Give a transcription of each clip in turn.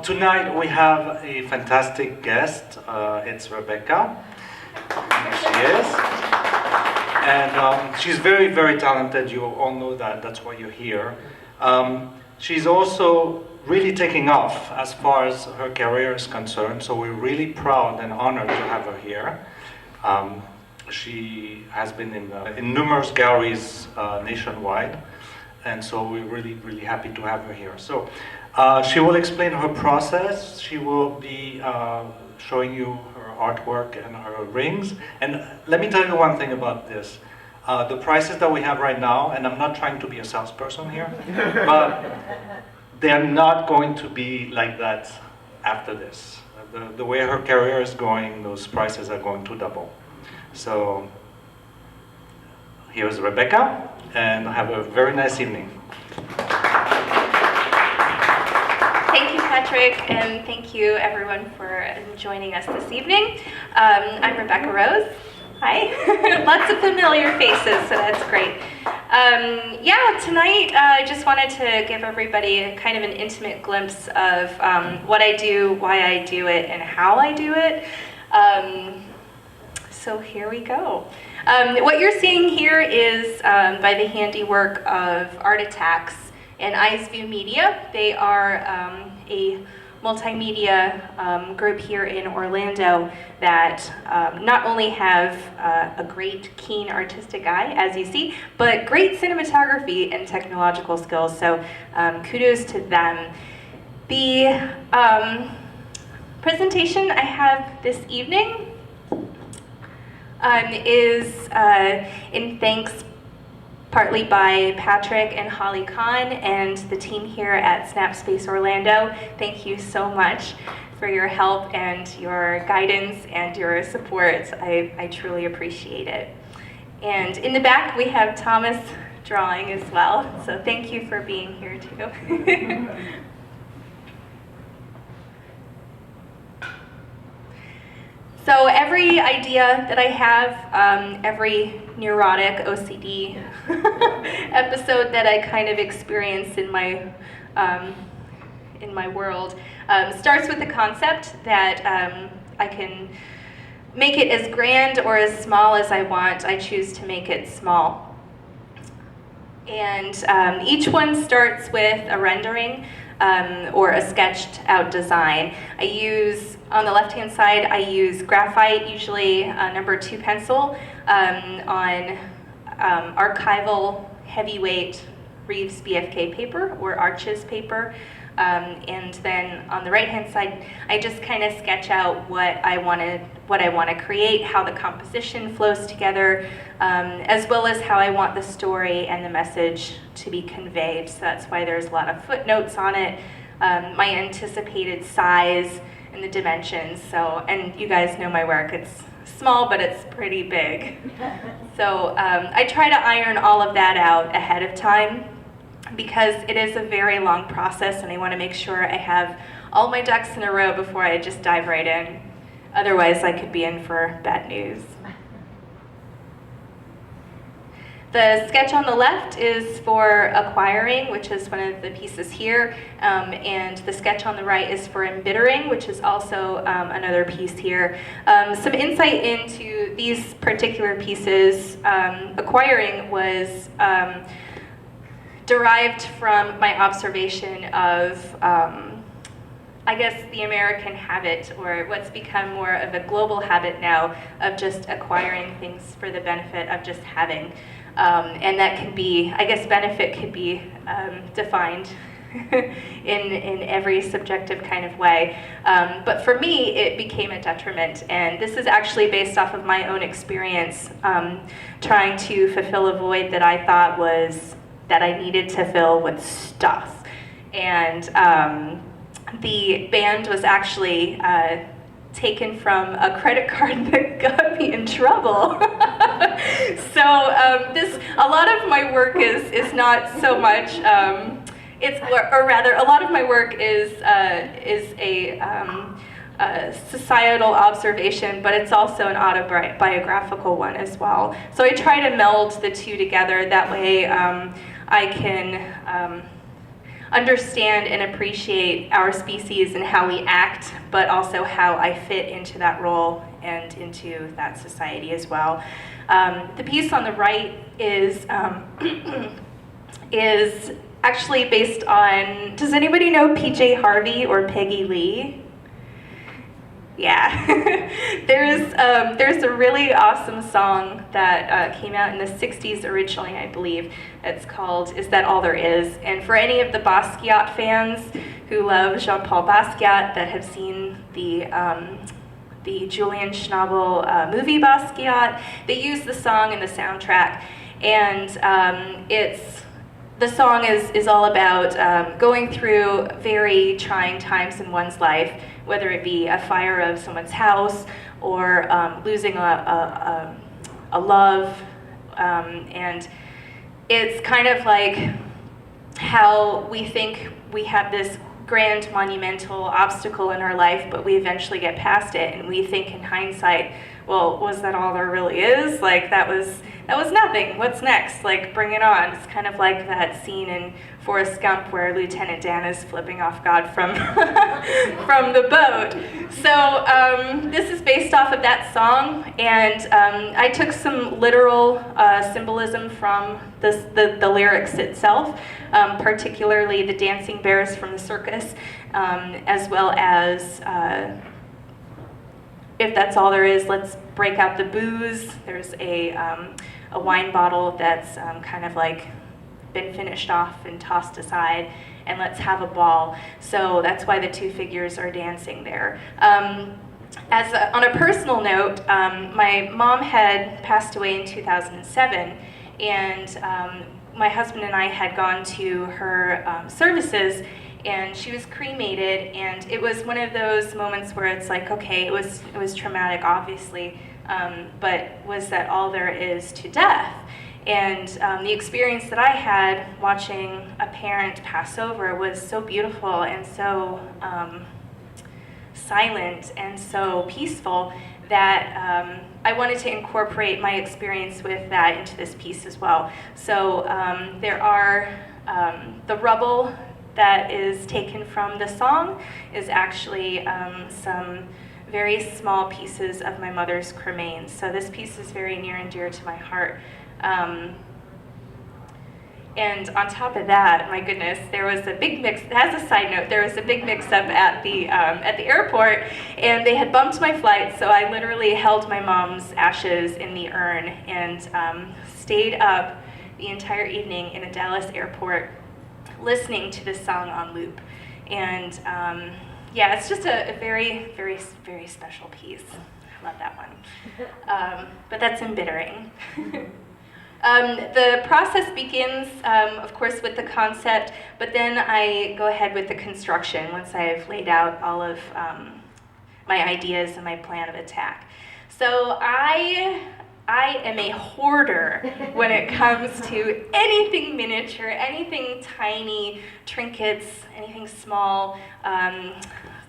Tonight we have a fantastic guest. It's Rebecca. Here she is. And she's very, very talented. You all know that. That's why you're here. She's also really taking off as far as her career is concerned. So we're really proud and honored to have her here. She has been in numerous galleries nationwide. And so we're really, really happy to have her here. So she will explain her process. She will be showing you her artwork and her rings. And let me tell you one thing about this. The prices that we have right now, and I'm not trying to be a salesperson here, but they're not going to be like that after this. The way her career is going, those prices are going to double. So here's Rebecca, and have a very nice evening. Thank you, Patrick, and thank you everyone for joining us this evening. I'm Rebecca Rose. Hi. Lots of familiar faces, so that's great. Yeah, tonight I just wanted to give everybody a kind of an intimate glimpse of what I do, why I do it, and how I do it. So here we go. What you're seeing here is by the handiwork of Art Attacks and Eyesview Media. They are a multimedia group here in Orlando that not only have a great, keen artistic eye, as you see, but great cinematography and technological skills. So kudos to them. The presentation I have this evening is in thanks partly by Patrick and Holly Kahn and the team here at Snapspace Orlando. Thank you so much for your help and your guidance and your support. I truly appreciate it. And in the back we have Thomas drawing as well, so thank you for being here too. So every idea that I have, every neurotic OCD episode that I kind of experience in my world starts with the concept that I can make it as grand or as small as I want. I choose to make it small. And each one starts with a rendering or a sketched out design. I use, on the left-hand side, I use graphite, usually number 2 pencil, on archival heavyweight Reeves BFK paper or Arches paper. And then on the right-hand side, I just kind of sketch out what I want to create, how the composition flows together, as well as how I want the story and the message to be conveyed. So that's why there's a lot of footnotes on it, my anticipated size and the dimensions. So, and you guys know my work. It's small, but it's pretty big. So I try to iron all of that out ahead of time, because it is a very long process and I want to make sure I have all my ducks in a row before I just dive right in. Otherwise, I could be in for bad news. The sketch on the left is for acquiring, which is one of the pieces here, and the sketch on the right is for embittering, which is also another piece here. Some insight into these particular pieces. Acquiring was derived from my observation of, I guess, the American habit, or what's become more of a global habit now, of just acquiring things for the benefit of just having. And that can be, I guess benefit could be defined in every subjective kind of way. But for me, it became a detriment. And this is actually based off of my own experience, trying to fulfill a void that I thought was, that I needed to fill with stuff. And the band was actually taken from a credit card that got me in trouble. So a lot of my work is not so much, or rather, a lot of my work is a societal observation, but it's also an autobiographical one as well. So I try to meld the two together. That way I can understand and appreciate our species and how we act, but also how I fit into that role and into that society as well. The piece on the right is is actually based on, does anybody know PJ Harvey or Peggy Lee? Yeah. There's a really awesome song that came out in the 60s originally, I believe. It's called Is That All There Is? And for any of the Basquiat fans who love Jean-Paul Basquiat that have seen the Julian Schnabel movie Basquiat, they use the song in the soundtrack. And the song is all about going through very trying times in one's life, whether it be a fire of someone's house or losing a love. And it's kind of like how we think we have this grand monumental obstacle in our life, but we eventually get past it, and we think in hindsight, well, was that all there really is? Like, that was nothing. What's next? Like, bring it on. It's kind of like that scene in Forrest Gump where Lieutenant Dan is flipping off God from from the boat. So this is based off of that song, and I took some literal symbolism from the lyrics itself, particularly the dancing bears from the circus, as well as if that's all there is, let's break out the booze. There's a wine bottle that's kind of like been finished off and tossed aside, and let's have a ball. So that's why the two figures are dancing there. On a personal note, my mom had passed away in 2007, and my husband and I had gone to her services, and she was cremated, and it was one of those moments where it's like, okay, it was traumatic, obviously, but was that all there is to death? And the experience that I had watching a parent pass over was so beautiful and so silent and so peaceful that I wanted to incorporate my experience with that into this piece as well. So there are the rubble that is taken from the song is actually some very small pieces of my mother's cremains. So this piece is very near and dear to my heart. And on top of that, my goodness, there was a big mix. As a side note, there was a big mix-up at the airport, and they had bumped my flight. So I literally held my mom's ashes in the urn and stayed up the entire evening in a Dallas airport, listening to this song on loop. And yeah, it's just a very, very, very special piece. I love that one. But that's embittering. The process begins, of course, with the concept, but then I go ahead with the construction once I've laid out all of my ideas and my plan of attack. So I am a hoarder when it comes to anything miniature, anything tiny, trinkets, anything small.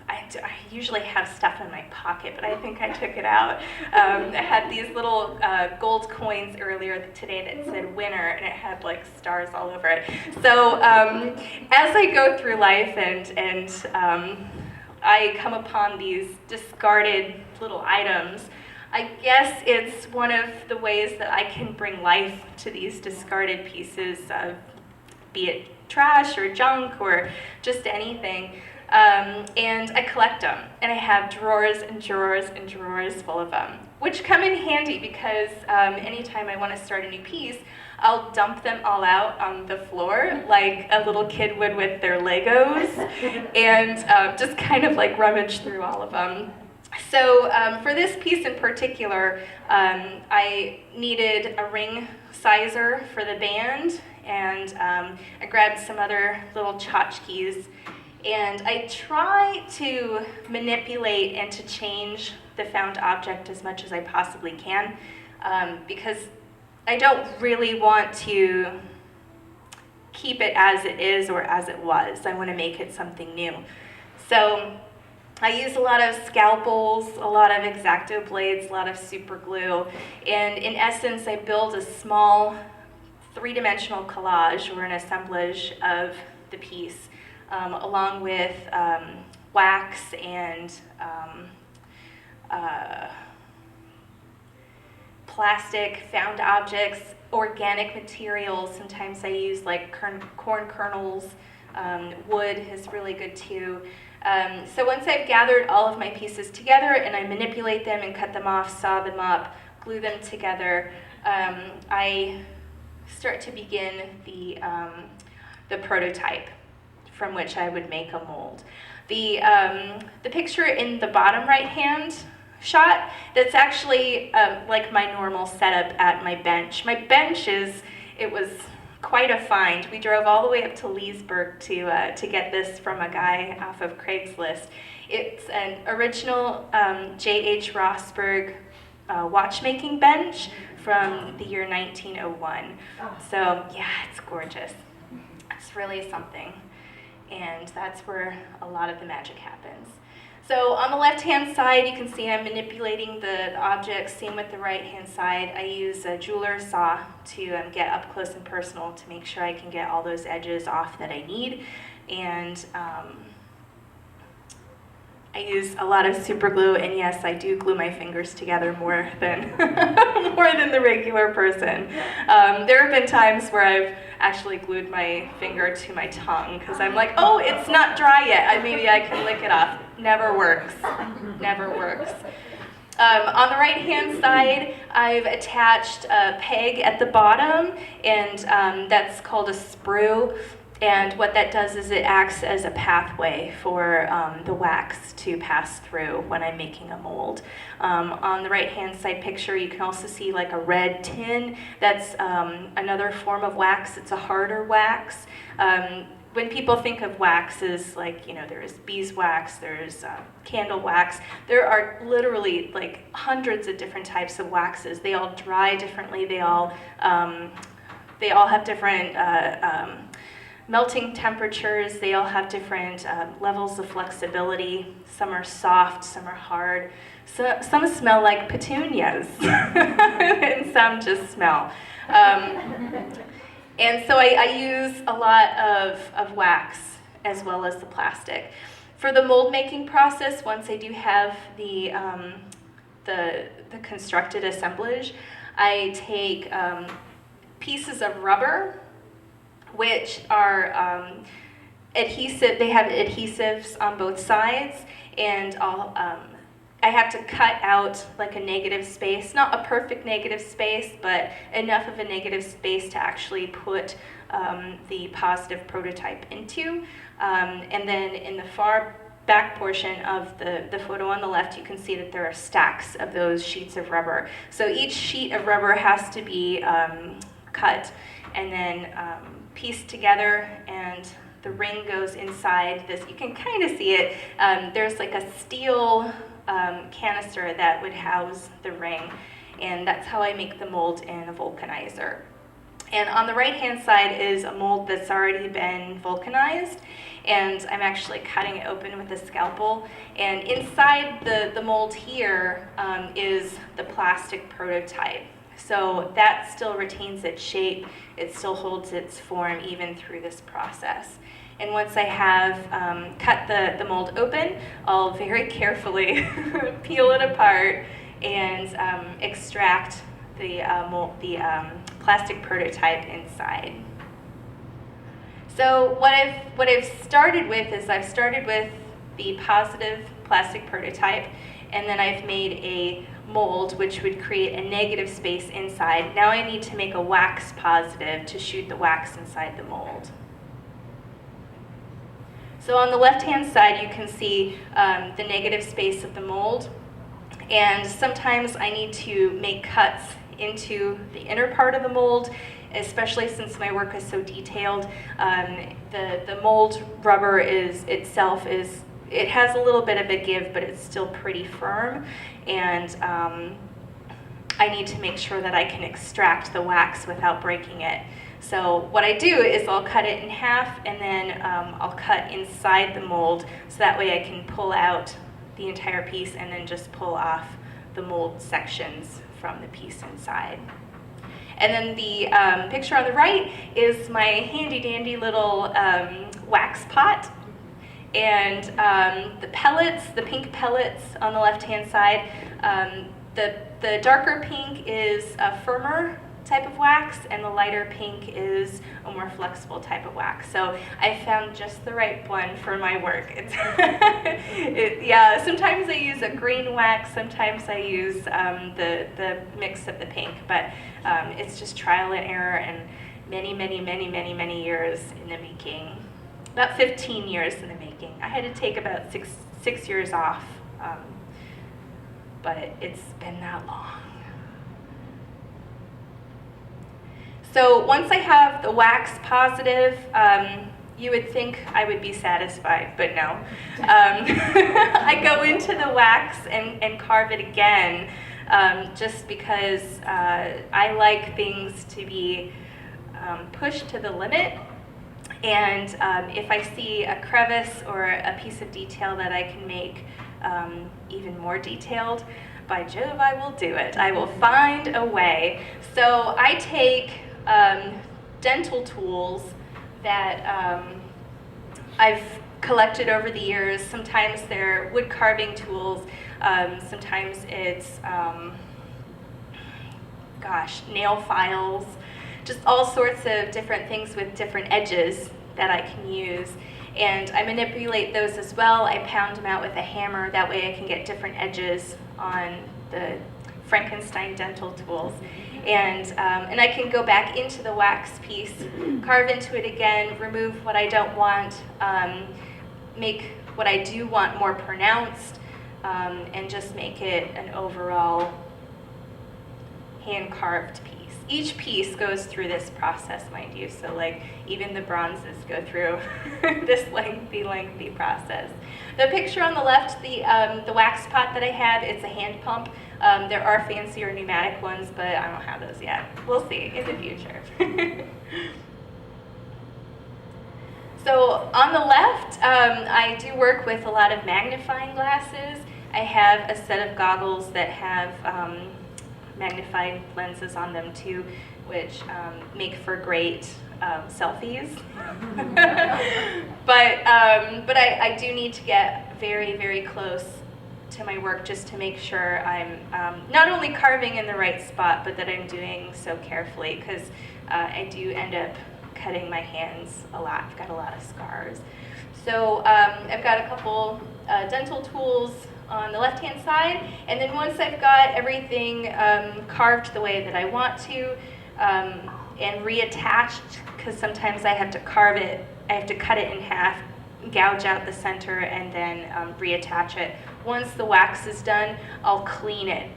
I usually have stuff in my pocket, but I think I took it out. I had these little gold coins earlier today that said winner, and it had like stars all over it. So as I go through life and I come upon these discarded little items, I guess it's one of the ways that I can bring life to these discarded pieces of, be it trash or junk or just anything. And I collect them, and I have drawers and drawers and drawers full of them, which come in handy because anytime I want to start a new piece, I'll dump them all out on the floor like a little kid would with their Legos, and just kind of like rummage through all of them. So for this piece in particular, I needed a ring sizer for the band, and I grabbed some other little tchotchkes. And I try to manipulate and to change the found object as much as I possibly can, because I don't really want to keep it as it is or as it was. I want to make it something new. So I use a lot of scalpels, a lot of X-Acto blades, a lot of super glue, and in essence I build a small three-dimensional collage or an assemblage of the piece, along with wax and plastic, found objects, organic materials. Sometimes I use like corn kernels. Wood is really good too. So once I've gathered all of my pieces together and I manipulate them and cut them off, saw them up, glue them together, I start to begin the prototype from which I would make a mold. The picture in the bottom right hand shot, that's actually like my normal setup at my bench. My bench it was quite a find. We drove all the way up to Leesburg to get this from a guy off of Craigslist. It's an original J.H. Rossberg watchmaking bench from the year 1901. So yeah, it's gorgeous. It's really something. And that's where a lot of the magic happens. So on the left-hand side, you can see I'm manipulating the objects. Same with the right-hand side. I use a jeweler's saw to get up close and personal to make sure I can get all those edges off that I need. And I use a lot of super glue, and yes, I do glue my fingers together more than more than the regular person. There have been times where I've actually glued my finger to my tongue because I'm like, oh, it's not dry yet. Maybe I can lick it off. Never works. Never works. On the right-hand side, I've attached a peg at the bottom, and that's called a sprue. And what that does is it acts as a pathway for the wax to pass through when I'm making a mold. On the right-hand side picture, you can also see like a red tin. That's another form of wax. It's a harder wax. When people think of waxes, like, there's beeswax, there's candle wax. There are literally like hundreds of different types of waxes. They all dry differently. They all have different melting temperatures. They all have different levels of flexibility. Some are soft, some are hard. So, some smell like petunias, and some just smell. And so I use a lot of wax as well as the plastic. For the mold making process, once I do have the constructed assemblage, I take pieces of rubber, which are adhesive. They have adhesives on both sides, and I have to cut out like a negative space, not a perfect negative space, but enough of a negative space to actually put the positive prototype into. And then in the far back portion of the photo on the left, you can see that there are stacks of those sheets of rubber. So each sheet of rubber has to be cut and then pieced together, and the ring goes inside this. You can kind of see it. There's like a steel canister that would house the ring, and that's how I make the mold in a vulcanizer. And on the right-hand side is a mold that's already been vulcanized, and I'm actually cutting it open with a scalpel. And inside the mold here is the plastic prototype. So that still retains its shape, it still holds its form even through this process. And once I have cut the mold open, I'll very carefully peel it apart and extract the plastic prototype inside. So what I've started with is I've started with the positive plastic prototype, and then I've made a mold which would create a negative space inside. Now I need to make a wax positive to shoot the wax inside the mold. So on the left-hand side, you can see the negative space of the mold, and sometimes I need to make cuts into the inner part of the mold, especially since my work is so detailed. The mold rubber itself has a little bit of a give, but it's still pretty firm, and I need to make sure that I can extract the wax without breaking it. So what I do is I'll cut it in half, and then I'll cut inside the mold, so that way I can pull out the entire piece and then just pull off the mold sections from the piece inside. And then the picture on the right is my handy dandy little wax pot. And the pellets, the pink pellets on the left-hand side, the darker pink is a firmer type of wax, and the lighter pink is a more flexible type of wax. So I found just the right blend for my work. Yeah, sometimes I use a green wax, sometimes I use the mix of the pink, but it's just trial and error and many years in the making. About 15 years in the making. I had to take about six years off, but it's been that long. So once I have the wax positive, you would think I would be satisfied, but no. I go into the wax and carve it again, just because I like things to be pushed to the limit. And if I see a crevice or a piece of detail that I can make even more detailed, by Jove, I will do it. I will find a way. So I take dental tools that I've collected over the years. Sometimes they're wood carving tools. Sometimes it's, nail files. Just all sorts of different things with different edges that I can use. And I manipulate those as well. I pound them out with a hammer. That way I can get different edges on the Frankenstein dental tools. And I can go back into the wax piece, carve into it again, remove what I don't want, make what I do want more pronounced, and just make it an overall hand-carved piece. Each piece goes through this process, mind you, so like even the bronzes go through this lengthy process. The picture on the left, the wax pot that I have, it's a hand pump. There are fancier pneumatic ones, but I don't have those yet. We'll see in the future. So on the left, I do work with a lot of magnifying glasses. I have a set of goggles that have magnifying lenses on them too, which make for great selfies. But I do need to get very close to my work just to make sure I'm not only carving in the right spot, but that I'm doing so carefully, because I do end up cutting my hands a lot. I've got a lot of scars. So I've got a couple dental tools on the left-hand side, and then once I've got everything carved the way that I want to and reattached, because sometimes I have to carve it, I have to cut it in half, gouge out the center, and then reattach it. Once the wax is done, I'll clean it